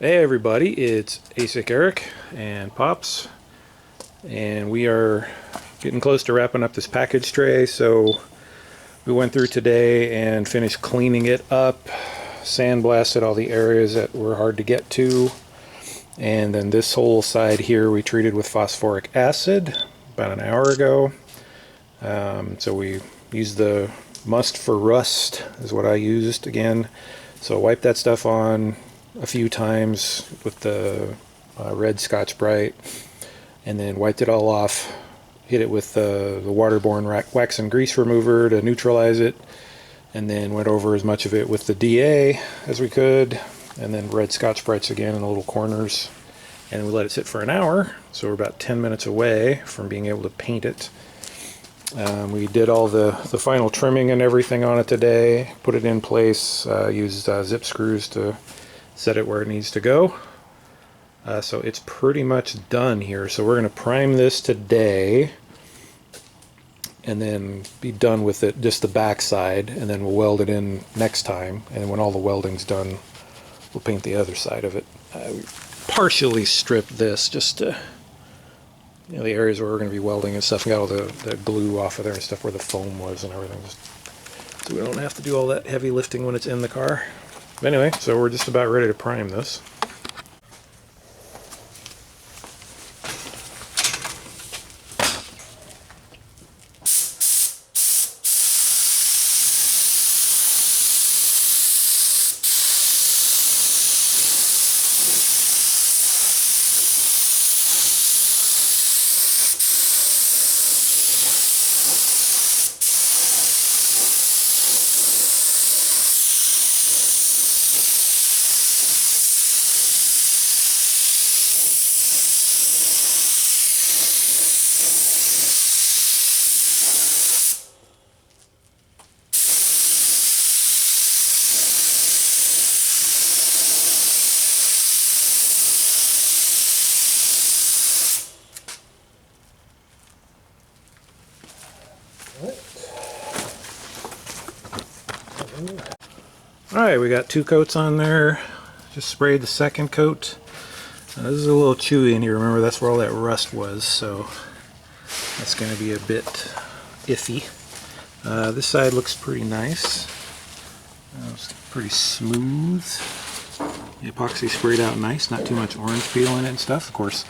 Hey everybody, it's ASIC Eric and Pops, and we are getting close to wrapping up this package tray. So we went through today and finished cleaning it up, sandblasted all the areas that were hard to get to, and then this whole side here we treated with phosphoric acid about an hour ago. So we used the must for rust is what I used again. So wipe that stuff on a few times with the red Scotch-Brite, and then wiped it all off, hit it with the waterborne wax and grease remover to neutralize it, and then went over as much of it with the DA as we could, and then red Scotch-Brites again in the little corners, and we let it sit for an hour. So we're about 10 minutes away from being able to paint it. We did all the final trimming and everything on it today, put it in place, used zip screws to set it where it needs to go. So it's pretty much done here. So we're going to prime this today and then be done with it, just the back side, and then we'll weld it in next time, and when all the welding's done we'll paint the other side of it. We partially stripped this just to, you know, the areas where we're going to be welding and stuff, and got all the glue off of there and stuff where the foam was and everything, just so we don't have to do all that heavy lifting when it's in the car. But anyway, so we're just about ready to prime this. Alright, we got 2 coats on there. Just sprayed the second coat. This is a little chewy in here. Remember, that's where all that rust was, so that's going to be a bit iffy. This side looks pretty nice. It's pretty smooth. The epoxy sprayed out nice, not too much orange peel in it and stuff. Of course,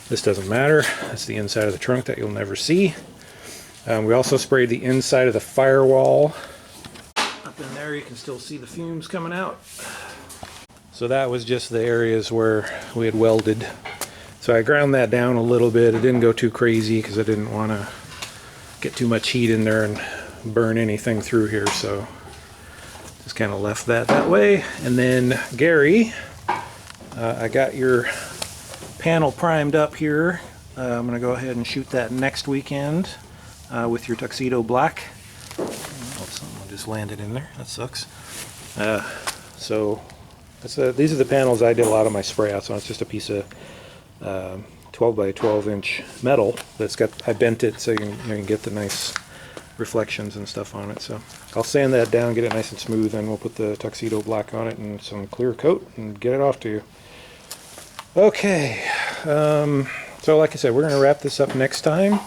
this doesn't matter. That's the inside of the trunk that you'll never see. We also sprayed the inside of the firewall. Up in there you can still see the fumes coming out. So that was just the areas where we had welded. So I ground that down a little bit. It didn't go too crazy because I didn't want to get too much heat in there and burn anything through here, so just kind of left that way. And then Gary, I got your panel primed up here. I'm going to go ahead and shoot that next weekend with your tuxedo black. Oh, something just landed in there. That sucks. So these are the panels I did a lot of my spray outs on. It's just a piece of 12 by 12 inch metal that's got, I bent it so you can get the nice reflections and stuff on it. So I'll sand that down, get it nice and smooth, and we'll put the tuxedo black on it and some clear coat and get it off to you. Okay, so like I said, we're going to wrap this up next time.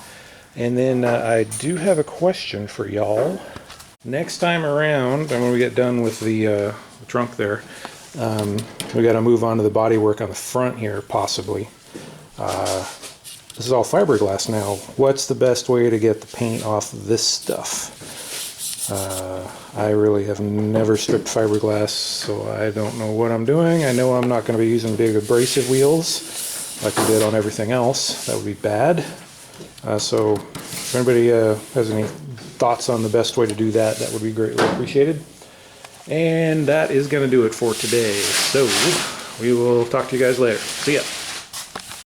And then I do have a question for y'all. Next time around, and when we get done with the trunk there, we got to move on to the body work on the front here, possibly. This is all fiberglass now. What's the best way to get the paint off this stuff? I really have never stripped fiberglass, so I don't know what I'm doing. I know I'm not going to be using big abrasive wheels like I did on everything else. That would be bad. So if anybody has any thoughts on the best way to do that, that would be greatly appreciated. And that is going to do it for today. So we will talk to you guys later. See ya.